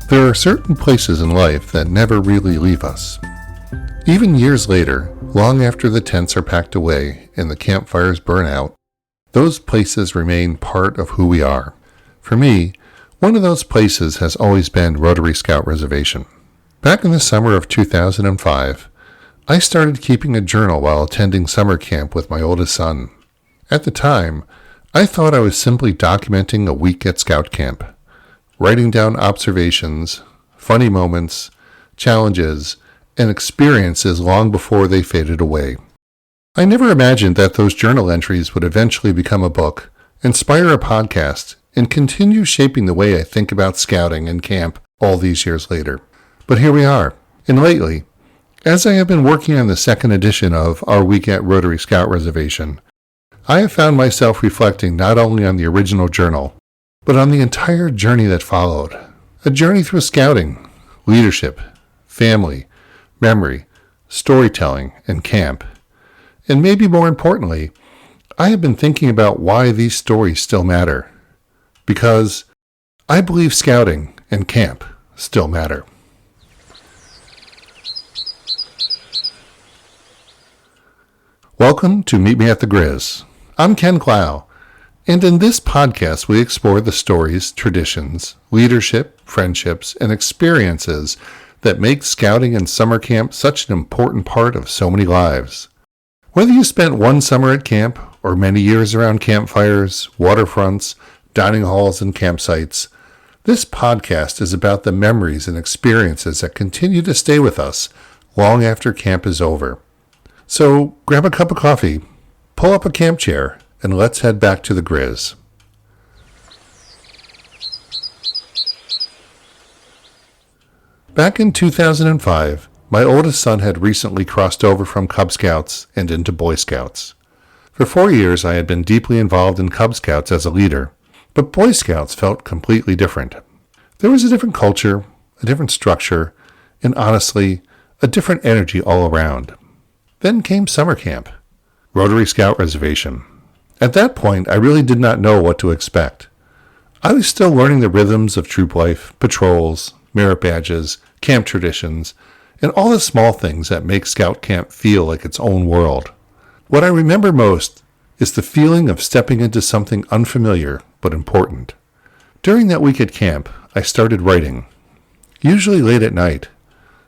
There are certain places in life that never really leave us. Even years later, long after the tents are packed away and the campfires burn out, those places remain part of who we are. For me, one of those places has always been Rotary Scout Reservation. Back in the summer of 2005, I started keeping a journal while attending summer camp with my oldest son. At the time, I thought I was simply documenting a week at scout camp, writing down observations, funny moments, challenges, and experiences long before they faded away. I never imagined that those journal entries would eventually become a book, inspire a podcast, and continue shaping the way I think about scouting and camp all these years later. But here we are. And lately, as I have been working on the second edition of Our Week at Rotary Scout Reservation, I have found myself reflecting not only on the original journal, but on the entire journey that followed. A journey through scouting, leadership, family, memory, storytelling, and camp. And maybe more importantly, I have been thinking about why these stories still matter. Because I believe scouting and camp still matter. Welcome to Meet Me at the Grizz. I'm Ken Clough, and in this podcast we explore the stories, traditions, leadership, friendships, and experiences that make scouting and summer camp such an important part of so many lives. Whether you spent one summer at camp or many years around campfires, waterfronts, dining halls, and campsites, this podcast is about the memories and experiences that continue to stay with us long after camp is over. So grab a cup of coffee, pull up a camp chair, and let's head back to the Grizz. Back in 2005, my oldest son had recently crossed over from Cub Scouts and into Boy Scouts. For 4 years, I had been deeply involved in Cub Scouts as a leader, but Boy Scouts felt completely different. There was a different culture, a different structure, and honestly, a different energy all around. Then came summer camp, Rotary Scout Reservation. At that point, I really did not know what to expect. I was still learning the rhythms of troop life, patrols, merit badges, camp traditions, and all the small things that make scout camp feel like its own world. What I remember most is the feeling of stepping into something unfamiliar but important. During that week at camp, I started writing, usually late at night,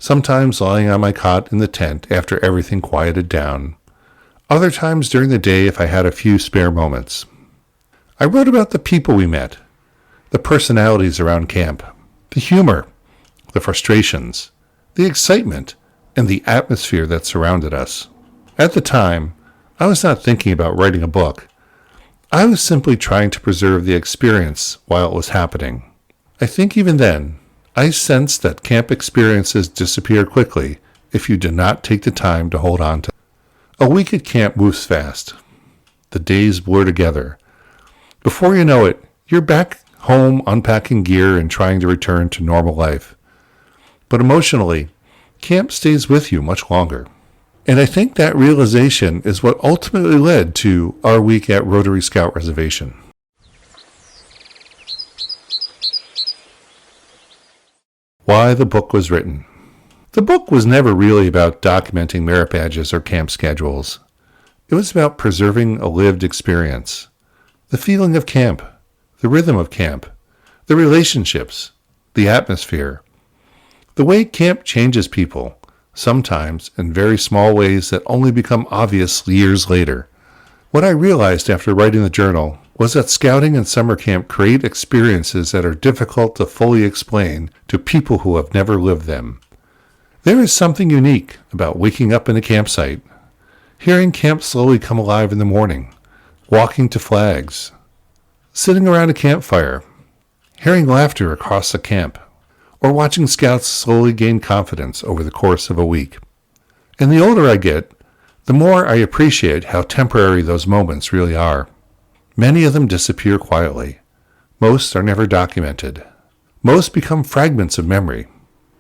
sometimes lying on my cot in the tent after everything quieted down, other times during the day if I had a few spare moments. I wrote about the people we met, the personalities around camp, the humor, the frustrations, the excitement, and the atmosphere that surrounded us. At the time, I was not thinking about writing a book. I was simply trying to preserve the experience while it was happening. I think even then, I sensed that camp experiences disappear quickly if you do not take the time to hold on to them. A week at camp moves fast. The days blur together. Before you know it, you're back home unpacking gear and trying to return to normal life. But emotionally, camp stays with you much longer. And I think that realization is what ultimately led to Our Week at Rotary Scout Reservation. Why the book was written. The book was never really about documenting merit badges or camp schedules. It was about preserving a lived experience. The feeling of camp, the rhythm of camp, the relationships, the atmosphere. The way camp changes people, sometimes in very small ways that only become obvious years later. What I realized after writing the journal was that scouting and summer camp create experiences that are difficult to fully explain to people who have never lived them. There is something unique about waking up in a campsite, hearing camp slowly come alive in the morning, walking to flags, sitting around a campfire, hearing laughter across the camp, or watching scouts slowly gain confidence over the course of a week. And the older I get, the more I appreciate how temporary those moments really are. Many of them disappear quietly. Most are never documented. Most become fragments of memory.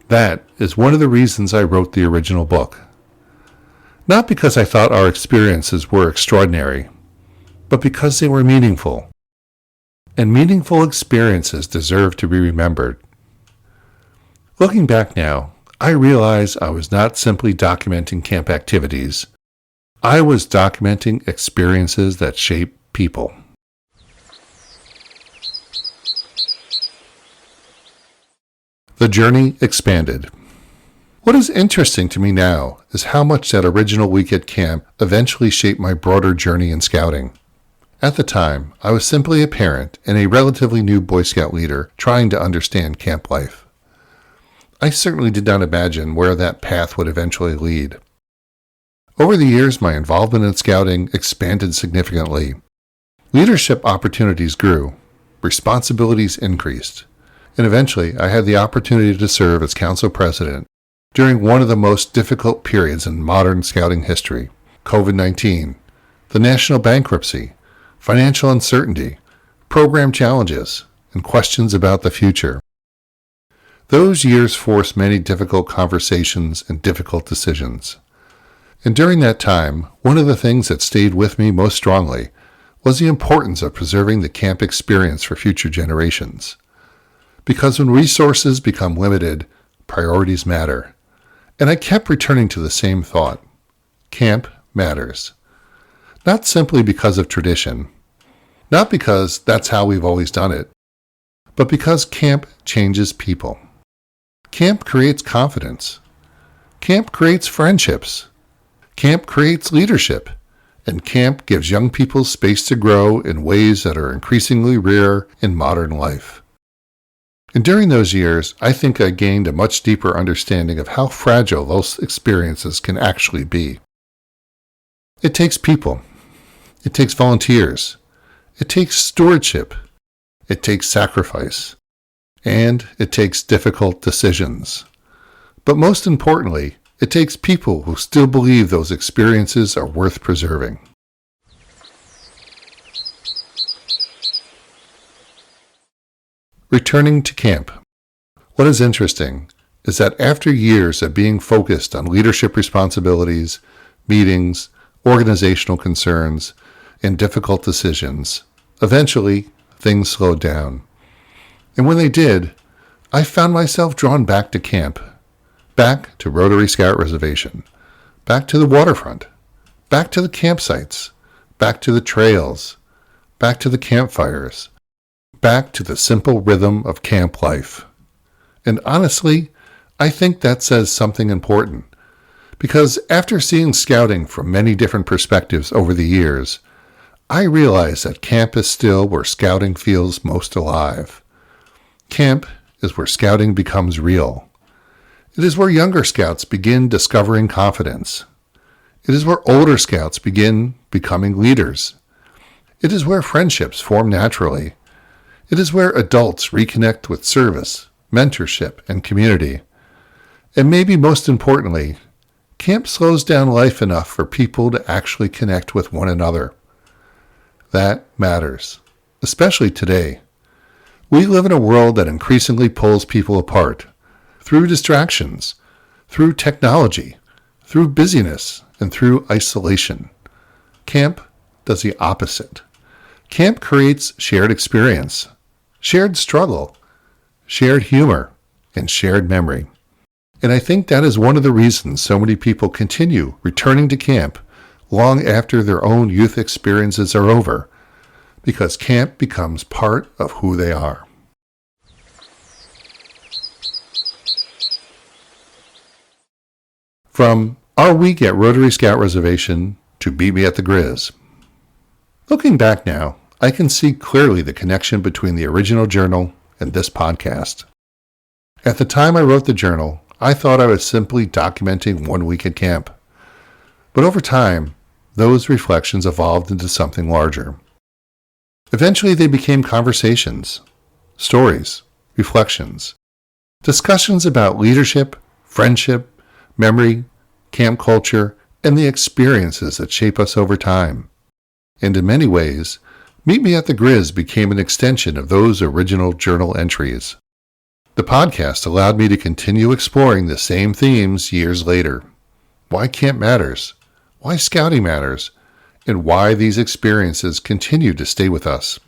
That is one of the reasons I wrote the original book. Not because I thought our experiences were extraordinary, but because they were meaningful. And meaningful experiences deserve to be remembered. Looking back now, I realize I was not simply documenting camp activities. I was documenting experiences that shape people. The journey expanded. What is interesting to me now is how much that original week at camp eventually shaped my broader journey in scouting. At the time, I was simply a parent and a relatively new Boy Scout leader trying to understand camp life. I certainly did not imagine where that path would eventually lead. Over the years, my involvement in scouting expanded significantly. Leadership opportunities grew, responsibilities increased, and eventually I had the opportunity to serve as council president during one of the most difficult periods in modern scouting history: COVID-19, the national bankruptcy, financial uncertainty, program challenges, and questions about the future. Those years forced many difficult conversations and difficult decisions. And during that time, one of the things that stayed with me most strongly was the importance of preserving the camp experience for future generations. Because when resources become limited, priorities matter. And I kept returning to the same thought. Camp matters. Not simply because of tradition, not because that's how we've always done it, but because camp changes people. Camp creates confidence. Camp creates friendships. Camp creates leadership. And camp gives young people space to grow in ways that are increasingly rare in modern life. And during those years, I think I gained a much deeper understanding of how fragile those experiences can actually be. It takes people. It takes volunteers. It takes stewardship. It takes sacrifice. And it takes difficult decisions. But most importantly, it takes people who still believe those experiences are worth preserving. Returning to camp. What is interesting is that after years of being focused on leadership responsibilities, meetings, organizational concerns, and difficult decisions, eventually things slowed down. And when they did, I found myself drawn back to camp, back to Rotary Scout Reservation, back to the waterfront, back to the campsites, back to the trails, back to the campfires, back to the simple rhythm of camp life. And honestly, I think that says something important, because after seeing scouting from many different perspectives over the years, I realize that camp is still where scouting feels most alive. Camp is where scouting becomes real. It is where younger scouts begin discovering confidence. It is where older scouts begin becoming leaders. It is where friendships form naturally. It is where adults reconnect with service, mentorship, and community. And maybe most importantly, camp slows down life enough for people to actually connect with one another. That matters, especially today. We live in a world that increasingly pulls people apart through distractions, through technology, through busyness, and through isolation. Camp does the opposite. Camp creates shared experience, shared struggle, shared humor, and shared memory. And I think that is one of the reasons so many people continue returning to camp long after their own youth experiences are over, because camp becomes part of who they are. From our week at Rotary Scout Reservation to Meet Me at the Grizz. Looking back now, I can see clearly the connection between the original journal and this podcast. At the time I wrote the journal, I thought I was simply documenting 1 week at camp. But over time, those reflections evolved into something larger. Eventually they became conversations, stories, reflections, discussions about leadership, friendship, memory, camp culture, and the experiences that shape us over time. And in many ways, Meet Me at the Grizz became an extension of those original journal entries. The podcast allowed me to continue exploring the same themes years later. Why camp matters, why scouting matters, and why these experiences continue to stay with us.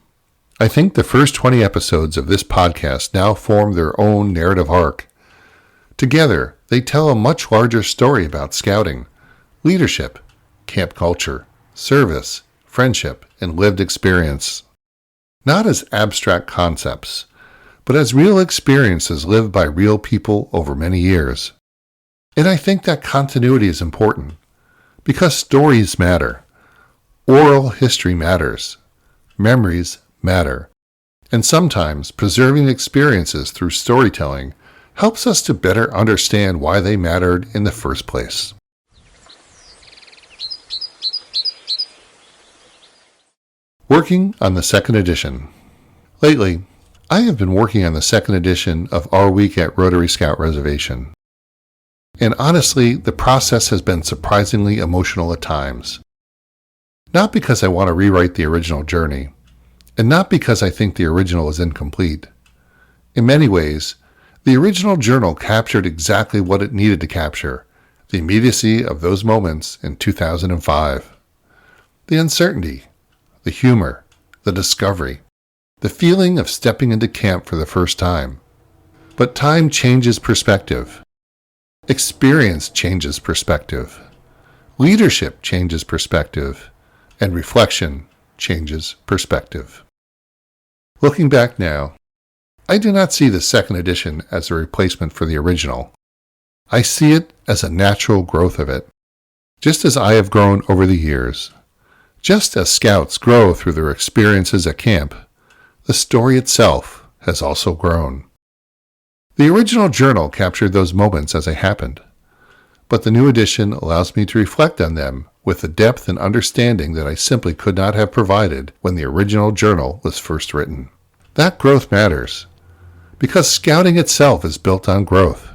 I think the first 20 episodes of this podcast now form their own narrative arc. Together, they tell a much larger story about scouting, leadership, camp culture, service, friendship, and lived experience. Not as abstract concepts, but as real experiences lived by real people over many years. And I think that continuity is important, because stories matter. Oral history matters. Memories matter. And sometimes preserving experiences through storytelling helps us to better understand why they mattered in the first place. Working on the second edition. Lately, I have been working on the second edition of Our Week at Rotary Scout Reservation. And honestly, the process has been surprisingly emotional at times. Not because I want to rewrite the original journey, and not because I think the original is incomplete. In many ways, the original journal captured exactly what it needed to capture, the immediacy of those moments in 2005. The uncertainty, the humor, the discovery, the feeling of stepping into camp for the first time. But time changes perspective. Experience changes perspective. Leadership changes perspective. And reflection changes perspective. Looking back now, I do not see the second edition as a replacement for the original. I see it as a natural growth of it, just as I have grown over the years. Just as scouts grow through their experiences at camp, the story itself has also grown. The original journal captured those moments as they happened, but the new edition allows me to reflect on them with the depth and understanding that I simply could not have provided when the original journal was first written. That growth matters, because scouting itself is built on growth.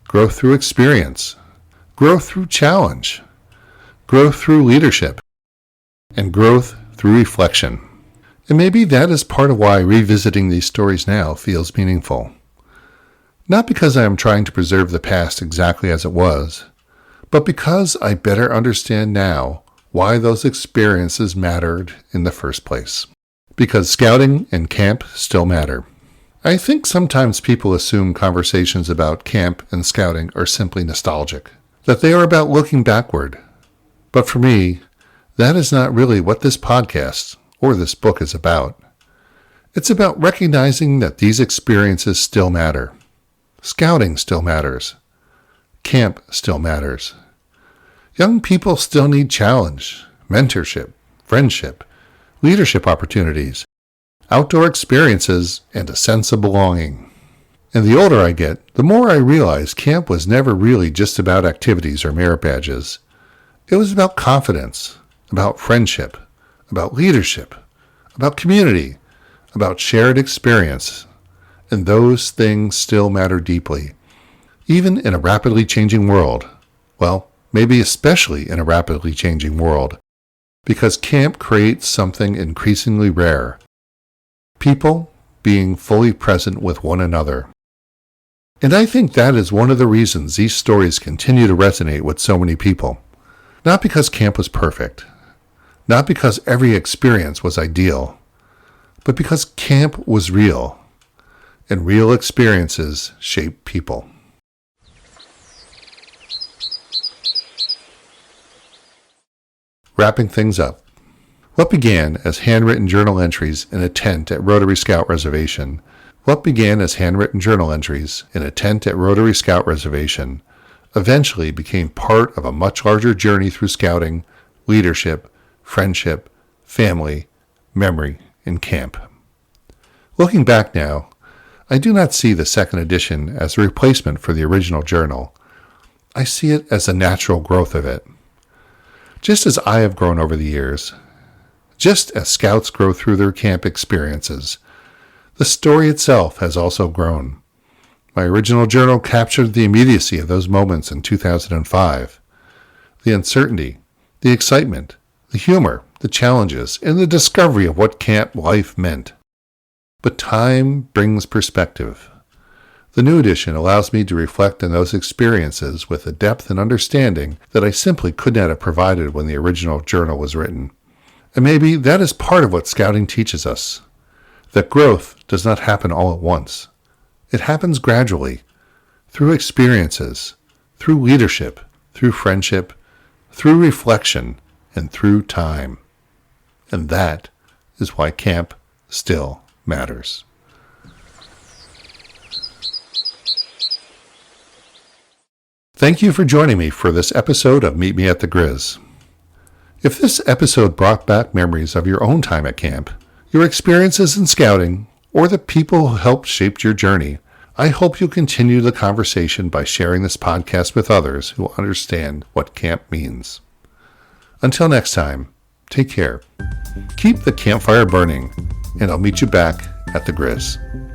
Growth through experience, growth through challenge, growth through leadership, and growth through reflection. And maybe that is part of why revisiting these stories now feels meaningful. Not because I am trying to preserve the past exactly as it was, but because I better understand now why those experiences mattered in the first place. Because scouting and camp still matter. I think sometimes people assume conversations about camp and scouting are simply nostalgic, that they are about looking backward. But for me, that is not really what this podcast or this book is about. It's about recognizing that these experiences still matter. Scouting still matters. Camp still matters. Young people still need challenge, mentorship, friendship, leadership opportunities, outdoor experiences, and a sense of belonging. And the older I get, the more I realize camp was never really just about activities or merit badges. It was about confidence, about friendship, about leadership, about community, about shared experience. And those things still matter deeply, even in a rapidly changing world. Well, maybe especially in a rapidly changing world, because camp creates something increasingly rare. People being fully present with one another. And I think that is one of the reasons these stories continue to resonate with so many people. Not because camp was perfect, not because every experience was ideal, but because camp was real, and real experiences shape people. Wrapping things up. What began as handwritten journal entries in a tent at Rotary Scout Reservation eventually became part of a much larger journey through scouting, leadership, friendship, family, memory, and camp. Looking back now, I do not see the second edition as a replacement for the original journal. I see it as a natural growth of it. Just as I have grown over the years, just as scouts grow through their camp experiences, the story itself has also grown. My original journal captured the immediacy of those moments in 2005, the uncertainty, the excitement, the humor, the challenges, and the discovery of what camp life meant. But time brings perspective. The new edition allows me to reflect on those experiences with a depth and understanding that I simply could not have provided when the original journal was written. And maybe that is part of what scouting teaches us, that growth does not happen all at once. It happens gradually, through experiences, through leadership, through friendship, through reflection, and through time. And that is why camp still matters. Thank you for joining me for this episode of Meet Me at the Grizz. If this episode brought back memories of your own time at camp, your experiences in scouting, or the people who helped shape your journey, I hope you'll continue the conversation by sharing this podcast with others who understand what camp means. Until next time, take care. Keep the campfire burning, and I'll meet you back at the Grizz.